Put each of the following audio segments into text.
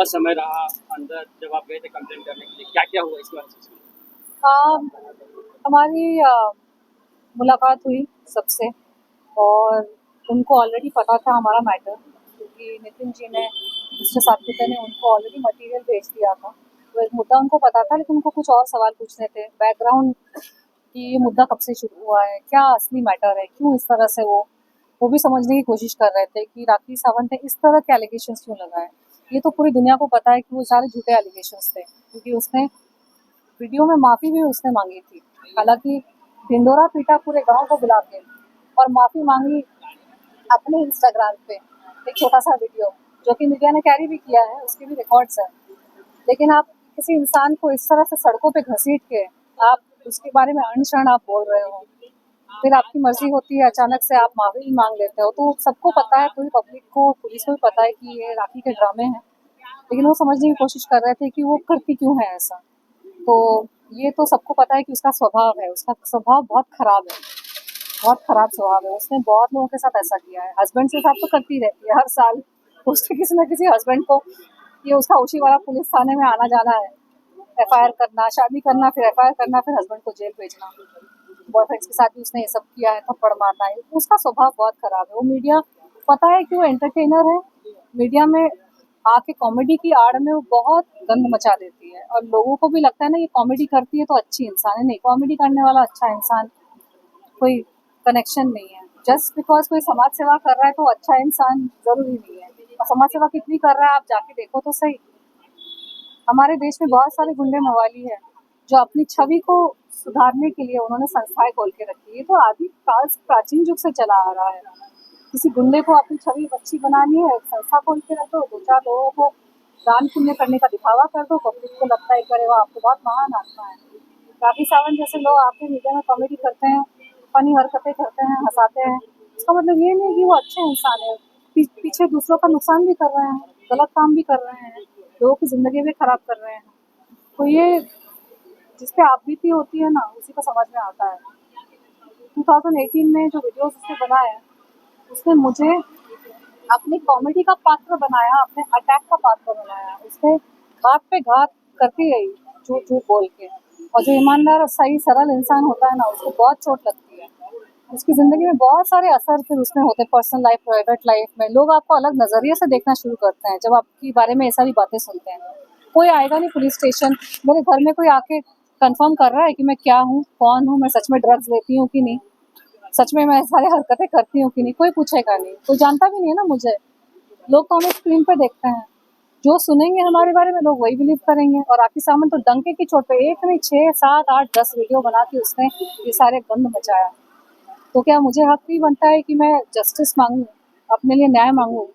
समय रहा अंदर जब आप गए थे कंप्लेंट करने के लिए, क्या क्या हुआ इस बारे में? हमारी मुलाकात हुई सबसे, और उनको ऑलरेडी पता था हमारा मैटर, क्योंकि नितिन जी ने, मिस्टर सातपुते ने उनको ऑलरेडी मटेरियल भेज दिया था। तो एक मुद्दा उनको पता था, लेकिन उनको कुछ और सवाल पूछने थे बैकग्राउंड कि ये मुद्दा कब से शुरू हुआ है, क्या असली मैटर है, क्यों इस तरह से वो भी समझने की कोशिश कर रहे थे कि राखी सावंत ने इस तरह के एलिगेशंस क्यों लगाए। ये तो पूरी दुनिया को पता है कि वो सारे झूठे एलिगेशंस थे, क्योंकि उसने वीडियो में माफ़ी भी उसने मांगी थी। हालांकि ढिंडोरा पीटा पूरे गांव को बुला के और माफ़ी मांगी अपने इंस्टाग्राम पे, एक छोटा सा वीडियो जो कि मीडिया ने कैरी भी किया है, उसके भी रिकॉर्ड्स हैं। लेकिन आप किसी इंसान को इस तरह से सड़कों पे घसीट के आप उसके बारे में अनशन आप बोल रहे हो, फिर आपकी मर्जी होती है अचानक से आप माफी मांग लेते हो, तो सबको पता है, पूरी पब्लिक को, पुलिस को भी पता है कि ये राखी के ड्रामे हैं। लेकिन वो समझने की कोशिश कर रहे थे कि वो करती क्यों है ऐसा। तो ये तो सबको पता है कि उसका स्वभाव है, उसका स्वभाव बहुत खराब है, बहुत खराब स्वभाव है। उसने बहुत लोगों के साथ ऐसा किया है, हस्बैंड के साथ तो करती रहती है हर साल। उसने किसी न किसी हस्बैंड को, ये उसका उशीवाड़ा पुलिस थाने में आना जाना है, एफआईआर करना, शादी करना, फिर एफआईआर करना, फिर हस्बैंड को जेल भेजना। बॉयफ्रेंड्स के साथ भी उसने ये सब किया है, थप्पड़ मारना है। उसका स्वभाव बहुत खराब है। वो मीडिया, पता है कि वो एंटरटेनर है, मीडिया में आके कॉमेडी की आड़ में वो बहुत गंद मचा देती है, और लोगों को भी लगता है ना ये कॉमेडी करती है तो अच्छी इंसान है। नहीं, कॉमेडी करने वाला अच्छा इंसान कोई कनेक्शन नहीं है। जस्ट बिकॉज कोई समाज सेवा कर रहा है तो अच्छा इंसान जरूरी नहीं है। और समाज सेवा कितनी कर रहा है आप जाके देखो तो सही। हमारे देश में बहुत सारे गुंडे मवाली है जो अपनी छवि को सुधारने के लिए उन्होंने संस्थाएं खोल के रखी है। ये तो आदि काल से, प्राचीन युग से चला आ रहा है। किसी गुंडे को अपनी छवि अच्छी बनानी है, संस्था खोल के रख दो, दो चार लोगों को दान पुण्य करने का दिखावा कर दो, पब्लिक को लगता है करे वो आपको बहुत महान आत्मा है। राखी सावंत जैसे लोग आके मीडिया में कॉमेडी करते हैं, फनी हरकतें करते हैं, हंसाते हैं, इसका मतलब ये नहीं कि वो अच्छे इंसान है। पीछे दूसरों का नुकसान भी कर रहे हैं, गलत काम भी कर रहे हैं, लोगों की जिंदगी भी खराब कर रहे हैं। तो ये जिसपे आप बीती होती है ना, उसी को समझ में आता है। 2018 में जो वीडियोस उसने बनाए, उसने मुझे अपनी कॉमेडी का पात्र बनाया, अपने अटैक का पात्र बनाया। उसने घात पे घात करती रही, झूठ झूठ बोल के। और जो ईमानदार, सही, सरल इंसान होता है ना, उसको बहुत चोट लगती है। उसकी ज़िंदगी में बहुत सारे असर फिर उसमें होते हैं, पर्सनल लाइफ, प्राइवेट लाइफ में। लोग आपको अलग नज़रिए से देखना शुरू करते हैं जब आपके बारे में ये सारी बातें सुनते हैं। कोई आएगा नहीं पुलिस स्टेशन, मेरे घर में कोई आके कंफर्म कर रहा है कि मैं क्या हूँ, कौन हूँ, मैं सच में ड्रग्स लेती हूँ कि नहीं, सच में मैं सारे हरकतें करती हूँ कि नहीं, कोई पूछेगा नहीं। कोई जानता भी नहीं है ना मुझे। लोग तो हमें स्क्रीन पे देखते हैं, जो सुनेंगे हमारे बारे में लोग वही बिलीव करेंगे। और राखी सावंत तो डंके की चोट पे एक नहीं 6, 7, 8, 10 वीडियो बना के उसने ये सारे गंद मचाया। तो क्या मुझे हक नहीं बनता है कि मैं जस्टिस मांगूं, अपने लिए न्याय मांगूं?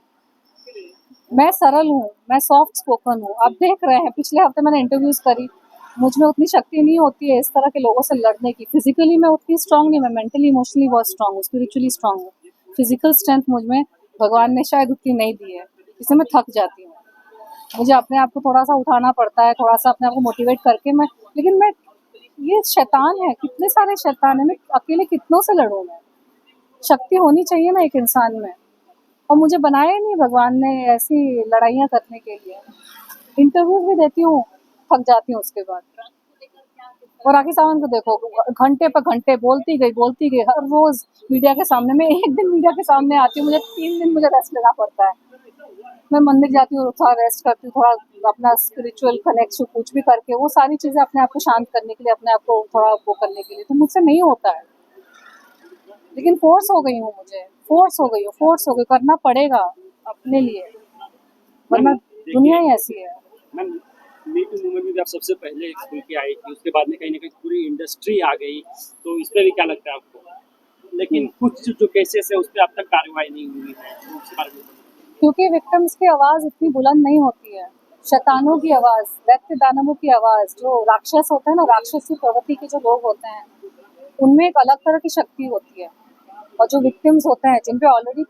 मैं सरल हूँ, मैं सॉफ्ट स्पोकन हूँ। आप देख रहे हैं, पिछले हफ्ते मैंने इंटरव्यूज करी, मुझ में उतनी शक्ति नहीं होती है इस तरह के लोगों से लड़ने की। फिजिकली मैं उतनी स्ट्रांग नहीं, मैं मेंटली इमोशनली बहुत स्ट्रांग हूँ, स्पिरिचुअली स्ट्रांग हूँ। फिजिकल स्ट्रेंथ मुझ में भगवान ने शायद उतनी नहीं दी है, इससे मैं थक जाती हूँ। मुझे अपने आप को थोड़ा सा उठाना पड़ता है, थोड़ा सा अपने आप को मोटिवेट करके मैं, लेकिन मैं, ये शैतान है, कितने सारे शैतान है, मैं अकेले कितनों से लड़ूं? मैं, शक्ति होनी चाहिए ना एक इंसान में। और मुझे बनाया ही नहीं भगवान ने ऐसी लड़ाइयाँ करने के लिए। इंटरव्यूज भी देती हूँ, थक जाती हूँ उसके बाद। और राखी सावंत को देखो, घंटे पर घंटे बोलती गई हर रोज मीडिया के सामने। मैं एक दिन मीडिया के सामने आती हूँ, मुझे 3 दिन मुझे रेस्ट लेना पड़ता है। मैं मंदिर जाती हूँ, थोड़ा रेस्ट करती हूँ, थोड़ा अपना स्पिरिचुअल कनेक्शन कुछ भी करके, वो सारी चीजें अपने आप को शांत करने के लिए, अपने आप को थोड़ा वो करने के लिए। तो मुझसे नहीं होता है, लेकिन फोर्स हो गई हूँ, फोर्स हो गई, करना पड़ेगा अपने लिए, वरना दुनिया ही ऐसी है। मैम, मी टू मूवमेंट में भी आप सबसे पहले खुल के आई थी, उसके बाद में कहीं ना कहीं पूरी इंडस्ट्री आ गई, तो इस पर भी क्या लगता है आपको? लेकिन कुछ जो केसेस है उस पर अब तक कार्रवाई नहीं हुई है, तो उसके बारे में क्योंकि विक्टिम्स की आवाज इतनी बुलंद नहीं होती है। शैतानों की आवाज, दैत्य दानवों की आवाज, जो राक्षस होते हैं ना, राक्षसी प्रवृत्ति के जो लोग होते हैं, उनमें एक अलग तरह की शक्ति होती है। और जो विक्टिम्स होते हैं, जिन पे ऑलरेडी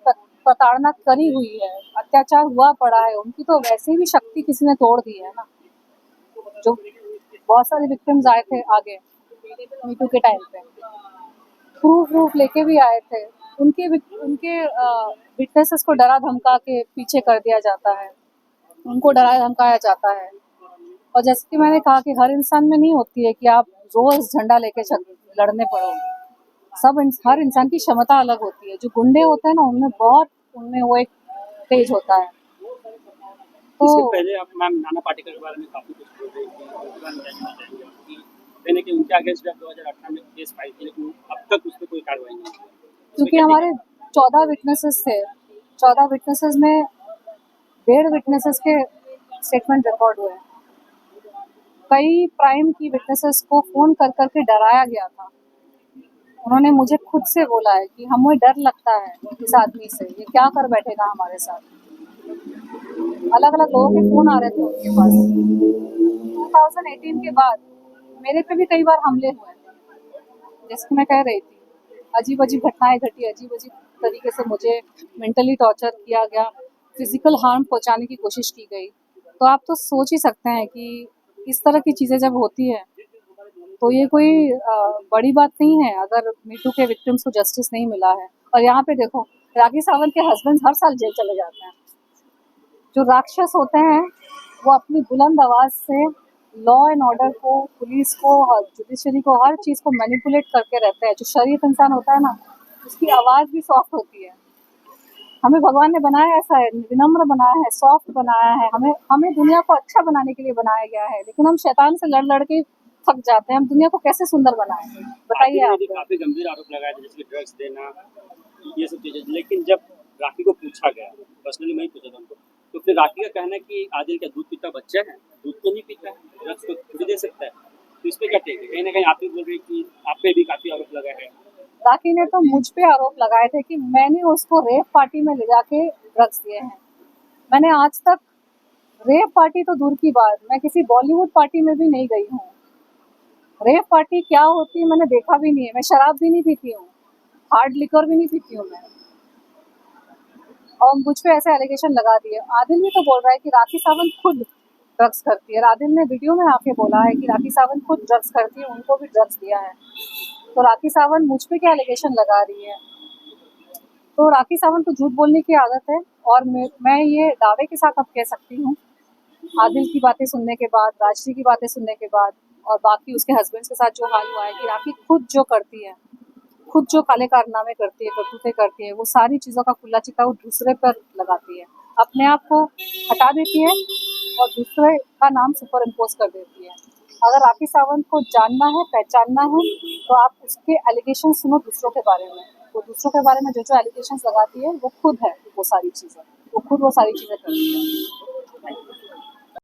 प्रताड़ना करी हुई है, अत्याचार हुआ पड़ा है, उनकी तो वैसे भी शक्ति किसी ने तोड़ दी है ना। जो बहुत सारे विक्टिम्स आए थे आगे मीटू के टाइम पे, प्रूफ लेके भी आए थे, उनके विटनेसेस को डरा धमका के पीछे कर दिया जाता है। उनको डराया धमकाया जाता है। और जैसे कि मैंने कहा कि हर इंसान में नहीं होती है कि आप रोज झंडा लेके लड़ने पड़ो। हर इंसान की क्षमता अलग होती है। जो गुंडे होते हैं ना, उनमें वो एक तेज होता है। तो इससे पहले आप मैम नाना पाटेकर के बारे में काफ़ी कुछ बोल रही थी, उनके बारे में जानना चाहेंगे कि कहीं न कहीं उनके अगेंस्ट भी आप 2018 में केस फाइल की, लेकिन अब तक उस पे कोई कार्रवाई नहीं हुई। क्योंकि हमारे 14 विटनेसेस थे, 14 विटनेसेस में 1.5 विटनेसेस के स्टेटमेंट रिकॉर्ड हुए। कई प्राइम की विटनेसेस को फोन कर करके डराया गया था। उन्होंने मुझे खुद से बोला है कि हमें डर लगता है इस आदमी से, ये क्या कर बैठेगा हमारे साथ। अलग अलग लोगों के फोन आ रहे थे उनके पास। 2018 के बाद मेरे पे भी कई बार हमले हुए, जैसे कि मैं कह रही थी, अजीब अजीब घटनाएं घटी, अजीब अजीब तरीके से मुझे मेंटली टॉर्चर किया गया, फिजिकल हार्म पहुंचाने की कोशिश की गई। तो आप तो सोच ही सकते हैं कि इस तरह की चीज़ें जब होती है तो ये कोई बड़ी बात नहीं है अगर मीटू के विक्टिम्स को जस्टिस नहीं मिला है। और यहाँ पे देखो, राखी सावंत के हस्बैंड हर साल जेल चले जाते हैं। जो राक्षस होते हैं वो अपनी बुलंद आवाज से लॉ एंड ऑर्डर को, पुलिस को, जुडिशरी को, हर चीज़ को मैनिपुलेट करके रहते हैं। जो शरीफ इंसान होता है ना, उसकी आवाज़ भी सॉफ्ट होती है। हमें भगवान ने बनाया ऐसा है, विनम्र बनाया है, सॉफ्ट बनाया है। हमें दुनिया को अच्छा बनाने के लिए बनाया गया है, लेकिन हम शैतान से लड़ लड़ के थक जाते हैं। हम दुनिया को कैसे सुंदर बनाएं, बताइए आप। काफ़ी गंभीर आरोप लगाए थे, जैसे कि ड्रग्स देना, ये सब चीज़ें। लेकिन जब राखी को पूछा गया, पर्सनली मैं ही पूछा था उनको, तो फिर राखी का कहना है कि आदिल क्या दूध पीता बच्चा है, दूध तो नहीं पीता है, ड्रग्स तो खुद ही दे सकता है। तो इस पे क्या टेक है? कहीं ना कहीं आप भी बोल रही कि आप पे भी काफ़ी आरोप लगा है। राखी ने तो मुझ पे आरोप लगाए थे कि मैंने उसको रेप पार्टी में ले जाके ड्रग्स दिए हैं। मैंने आज तक रेप पार्टी तो दूर की बात, मैं किसी बॉलीवुड पार्टी में भी नहीं गई हूँ। रेप पार्टी क्या होती है मैंने देखा भी नहीं है। मैं शराब भी नहीं पीती हूँ, हार्ड लिकर भी नहीं पीती हूँ मैं। और मुझ पे ऐसे एलिगेशन लगा दिए। आदिल भी तो बोल रहा है कि राखी सावंत खुद ड्रग्स करती है। आदिल ने वीडियो में आके बोला है कि राखी सावंत खुद ड्रग्स करती है, उनको भी ड्रग्स दिया है। तो राखी सावंत मुझ पे क्या एलिगेशन लगा रही है? तो राखी सावंत को झूठ बोलने की आदत है। और मैं ये दावे के साथ अब कह सकती हूँ, आदिल की बातें सुनने के बाद, राजश्री की बातें सुनने के बाद, और बाकी उसके हस्बैंड के साथ जो हाल हुआ है, कि राखी खुद जो करती है, खुद जो काले कारनामे करती है, करतूतें करती है, वो सारी चीज़ों का खुला चिट्ठा वो दूसरे पर लगाती है। अपने आप को हटा देती है और दूसरे का नाम सुपर इम्पोज कर देती है। अगर राखी सावंत को जानना है, पहचानना है, तो आप उसके एलिगेशन सुनो दूसरों के बारे में। वो दूसरों के बारे में जो जो एलिगेशन लगाती है, वो खुद है वो सारी चीज़ें, वो खुद वो सारी चीज़ें करती है।